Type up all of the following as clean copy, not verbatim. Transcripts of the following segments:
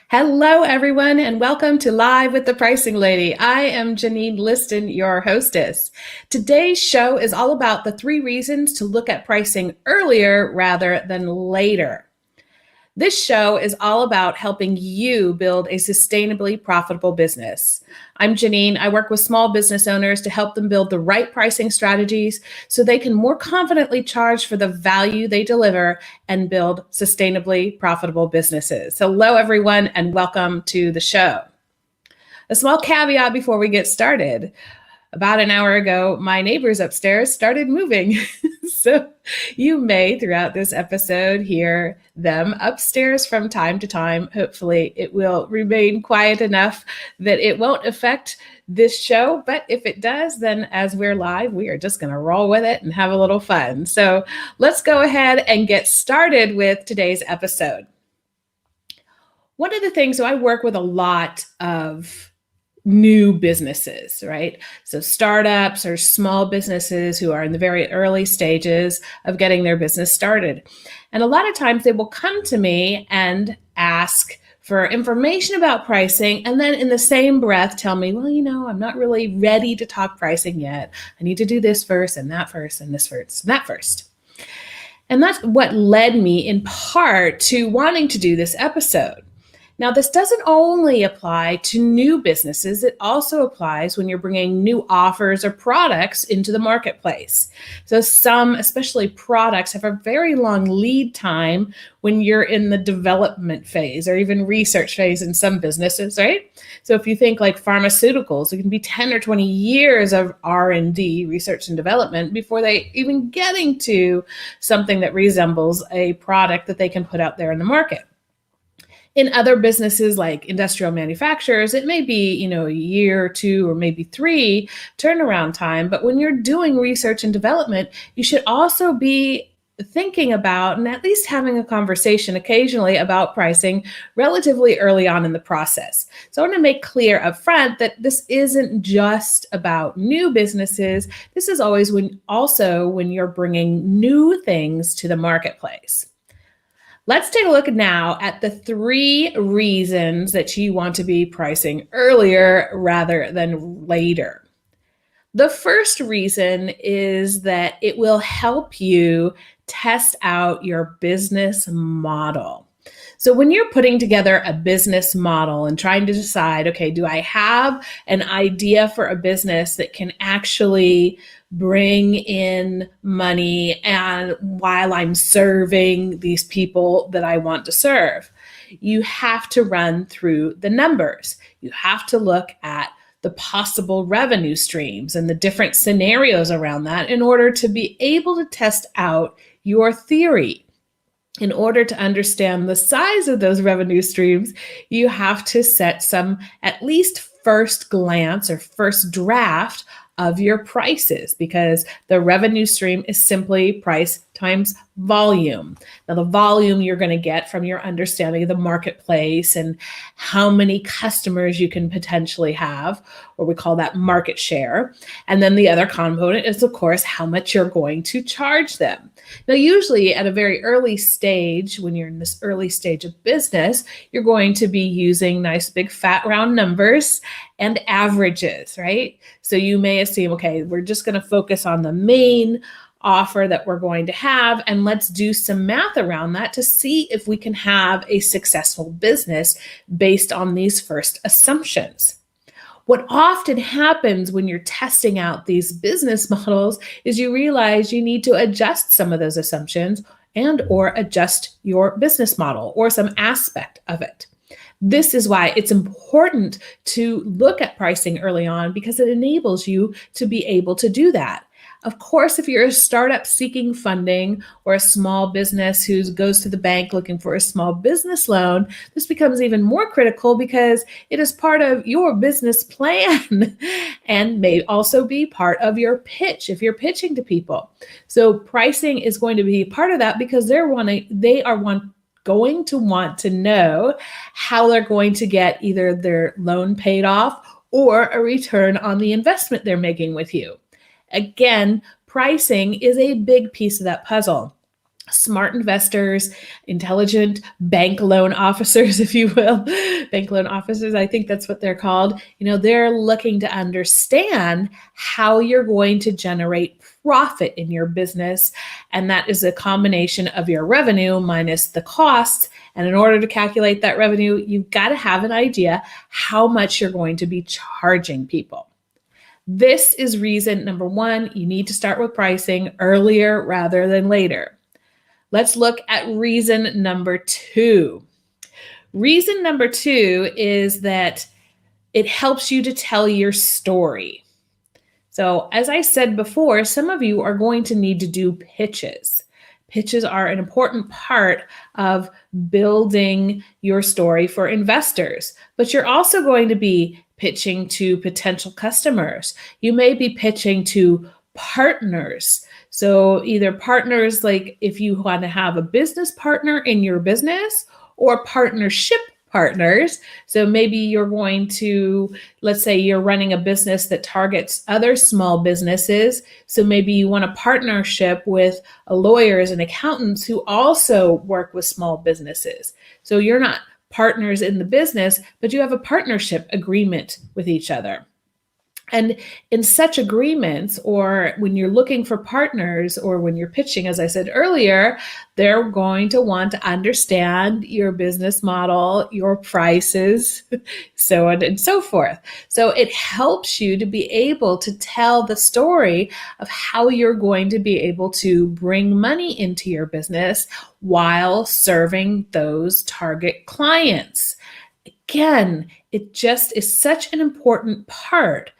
Hello, everyone, and welcome to Live with the Pricing Lady. I am Janine Liston, your hostess. Today's show is all about the 3 reasons to look at pricing earlier rather than later. This show is all about helping you build a sustainably profitable business. I'm Janine. I work with small business owners to help them build the right pricing strategies so they can more confidently charge for the value they deliver and build sustainably profitable businesses. Hello, everyone, and welcome to the show. A small caveat before we get started. About an hour ago, my neighbors upstairs started moving. So you may, throughout this episode, hear them upstairs from time to time. Hopefully, it will remain quiet enough that it won't affect this show. But if it does, then as we're live, we are just going to roll with it and have a little fun. So let's go ahead and get started with today's episode. One of the things, so I work with a lot of new businesses, right? So startups or small businesses who are in the very early stages of getting their business started. And a lot of times they will come to me and ask for information about pricing, and then in the same breath tell me, well, I'm not really ready to talk pricing yet. I need to do this first and that first and this first and that first. And that's what led me in part to wanting to do this episode. Now, this doesn't only apply to new businesses. It also applies when you're bringing new offers or products into the marketplace. So some, especially products, have a very long lead time when you're in the development phase or even research phase in some businesses, right? So if you think like pharmaceuticals, it can be 10 or 20 years of R&D, research and development, before they even getting to something that resembles a product that they can put out there in the market. In other businesses like industrial manufacturers, it may be, a year or 2 or maybe 3 turnaround time. But when you're doing research and development, you should also be thinking about and at least having a conversation occasionally about pricing relatively early on in the process. So I want to make clear up front that this isn't just about new businesses. This is always when you're bringing new things to the marketplace. Let's take a look now at the 3 reasons that you want to be pricing earlier rather than later. The first reason is that it will help you test out your business model. So when you're putting together a business model and trying to decide, okay, do I have an idea for a business that can actually bring in money and while I'm serving these people that I want to serve? You have to run through the numbers. You have to look at the possible revenue streams and the different scenarios around that in order to be able to test out your theory. In order to understand the size of those revenue streams, you have to set some at least first glance or first draft of your prices, because the revenue stream is simply price times volume. Now, the volume you're going to get from your understanding of the marketplace and how many customers you can potentially have, or we call that market share. And then the other component is, of course, how much you're going to charge them. Now, usually at a very early stage, when you're in this early stage of business, you're going to be using nice big fat round numbers and averages, right? So you may assume, okay, we're just going to focus on the main offer that we're going to have, and let's do some math around that to see if we can have a successful business based on these first assumptions. What often happens when you're testing out these business models is you realize you need to adjust some of those assumptions and or adjust your business model or some aspect of it. This is why it's important to look at pricing early on, because it enables you to be able to do that. Of course, if you're a startup seeking funding or a small business who goes to the bank looking for a small business loan, this becomes even more critical because it is part of your business plan and may also be part of your pitch if you're pitching to people. So pricing is going to be part of that because they are going to want to know how they're going to get either their loan paid off or a return on the investment they're making with you. Again, pricing is a big piece of that puzzle. Smart investors, intelligent bank loan officers, if you will, bank loan officers, I think that's what they're called. They're looking to understand how you're going to generate profit in your business. And that is a combination of your revenue minus the costs. And in order to calculate that revenue, you've got to have an idea how much you're going to be charging people. This is reason number one, you need to start with pricing earlier rather than later. Let's look at reason number two. Reason number two is that it helps you to tell your story. So, as I said before, some of you are going to need to do pitches. Pitches are an important part of building your story for investors, but you're also going to be pitching to potential customers. You may be pitching to partners. So either partners, like if you want to have a business partner in your business, or partnership partners. So maybe you're going to, let's say you're running a business that targets other small businesses. So maybe you want a partnership with lawyers and accountants who also work with small businesses. So you're not partners in the business, but you have a partnership agreement with each other. And in such agreements, or when you're looking for partners, or when you're pitching, as I said earlier, they're going to want to understand your business model, your prices, so on and so forth. So it helps you to be able to tell the story of how you're going to be able to bring money into your business while serving those target clients. Again, it just is such an important part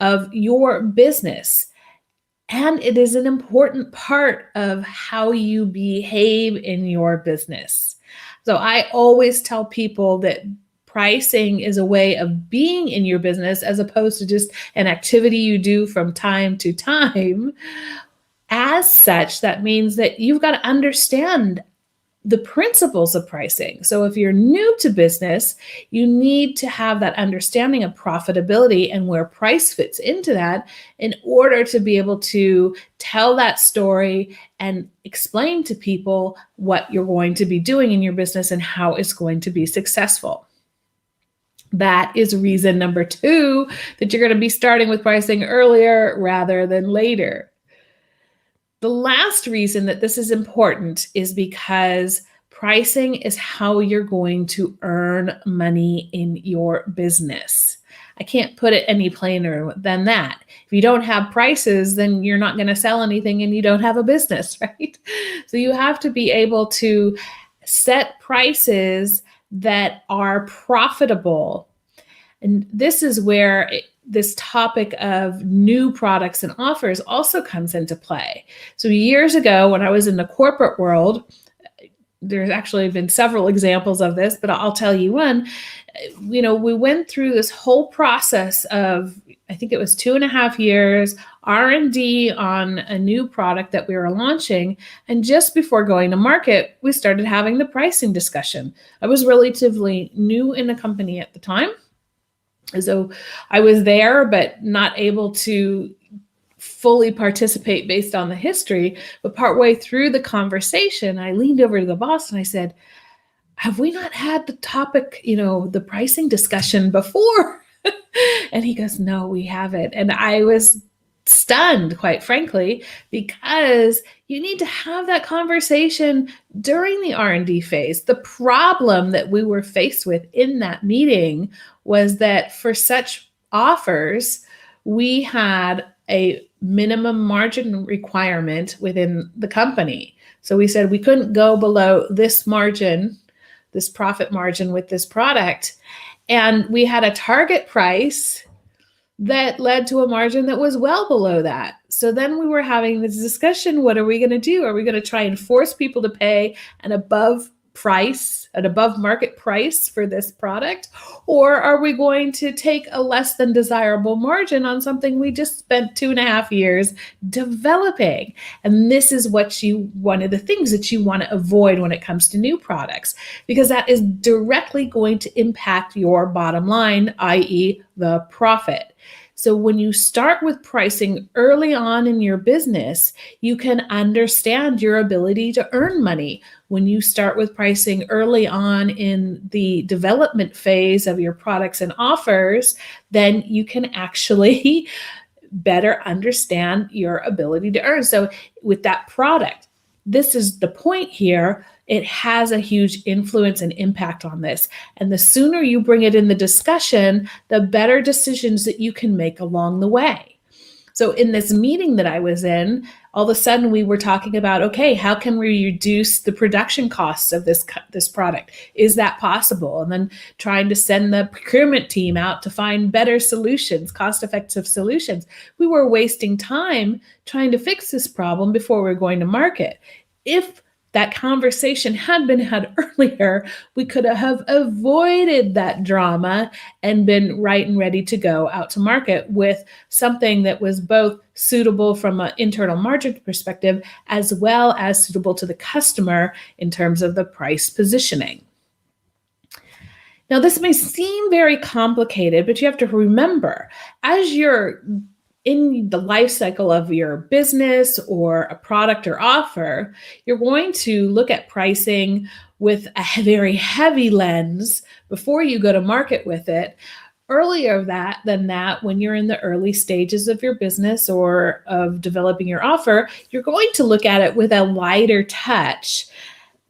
of your business. And it is an important part of how you behave in your business. So I always tell people that pricing is a way of being in your business as opposed to just an activity you do from time to time. As such, that means that you've got to understand the principles of pricing. So if you're new to business, you need to have that understanding of profitability and where price fits into that in order to be able to tell that story and explain to people what you're going to be doing in your business and how it's going to be successful. That is reason number two, that you're going to be starting with pricing earlier rather than later. The last reason that this is important is because pricing is how you're going to earn money in your business. I can't put it any plainer than that. If you don't have prices, then you're not going to sell anything and you don't have a business, right? So you have to be able to set prices that are profitable. And this is where this topic of new products and offers also comes into play. So years ago, when I was in the corporate world, there's actually been several examples of this, but I'll tell you one. We went through this whole process of, I think it was 2.5 years, R&D on a new product that we were launching. And just before going to market, we started having the pricing discussion. I was relatively new in the company at the time. So I was there, but not able to fully participate based on the history. But partway through the conversation, I leaned over to the boss and I said, have we not had the topic, the pricing discussion before? And he goes, no, we haven't. And I was stunned, quite frankly, because you need to have that conversation during the R&D phase. The problem that we were faced with in that meeting was that for such offers, we had a minimum margin requirement within the company. So we said we couldn't go below this margin, this profit margin with this product. And we had a target price that led to a margin that was well below that. So then we were having this discussion, what are we going to do? Are we going to try and force people to pay an above market price for this product? Or are we going to take a less than desirable margin on something we just spent 2.5 years developing? And this is one of the things that you want to avoid when it comes to new products, because that is directly going to impact your bottom line, i.e. the profit. So when you start with pricing early on in your business, you can understand your ability to earn money. When you start with pricing early on in the development phase of your products and offers, then you can actually better understand your ability to earn. So with that product, this is the point here. It has a huge influence and impact on this. And the sooner you bring it in the discussion, the better decisions that you can make along the way. So in this meeting that I was in, all of a sudden we were talking about, okay, how can we reduce the production costs of this product? Is that possible? And then trying to send the procurement team out to find better solutions, cost-effective solutions. We were wasting time trying to fix this problem before we were going to market. If that conversation had been had earlier, we could have avoided that drama and been right and ready to go out to market with something that was both suitable from an internal margin perspective, as well as suitable to the customer in terms of the price positioning. Now, this may seem very complicated, but you have to remember, as you're in the life cycle of your business or a product or offer, you're going to look at pricing with a very heavy lens before you go to market with it. Earlier than that, when you're in the early stages of your business or of developing your offer, you're going to look at it with a lighter touch.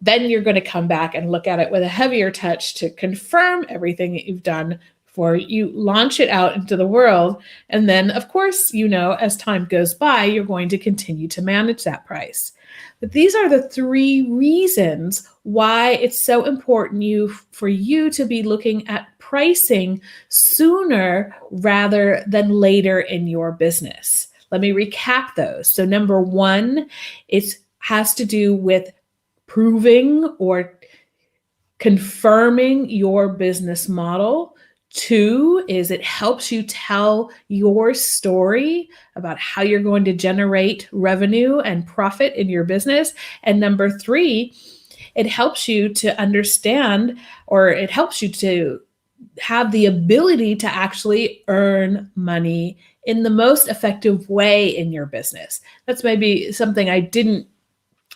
Then you're going to come back and look at it with a heavier touch to confirm everything that you've done before you launch it out into the world. And then, of course, as time goes by, you're going to continue to manage that price. But these are the 3 reasons why it's so important for you to be looking at pricing sooner rather than later in your business. Let me recap those. So number 1, it has to do with proving or confirming your business model. 2 is it helps you tell your story about how you're going to generate revenue and profit in your business. And number 3, it helps you to understand, or it helps you to have the ability to actually earn money in the most effective way in your business. That's maybe something I didn't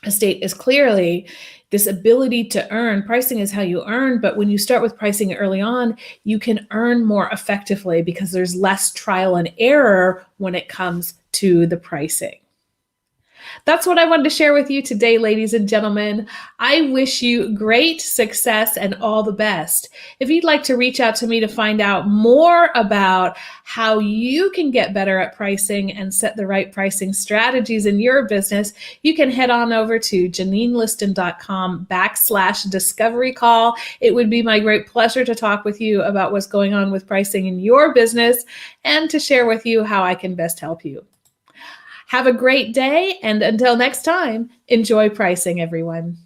state as clearly. This ability to earn, pricing is how you earn, but when you start with pricing early on, you can earn more effectively because there's less trial and error when it comes to the pricing. That's what I wanted to share with you today, ladies and gentlemen. I wish you great success and all the best. If you'd like to reach out to me to find out more about how you can get better at pricing and set the right pricing strategies in your business, you can head on over to JanineListon.com/discovery call. It would be my great pleasure to talk with you about what's going on with pricing in your business and to share with you how I can best help you. Have a great day, and until next time, enjoy pricing, everyone.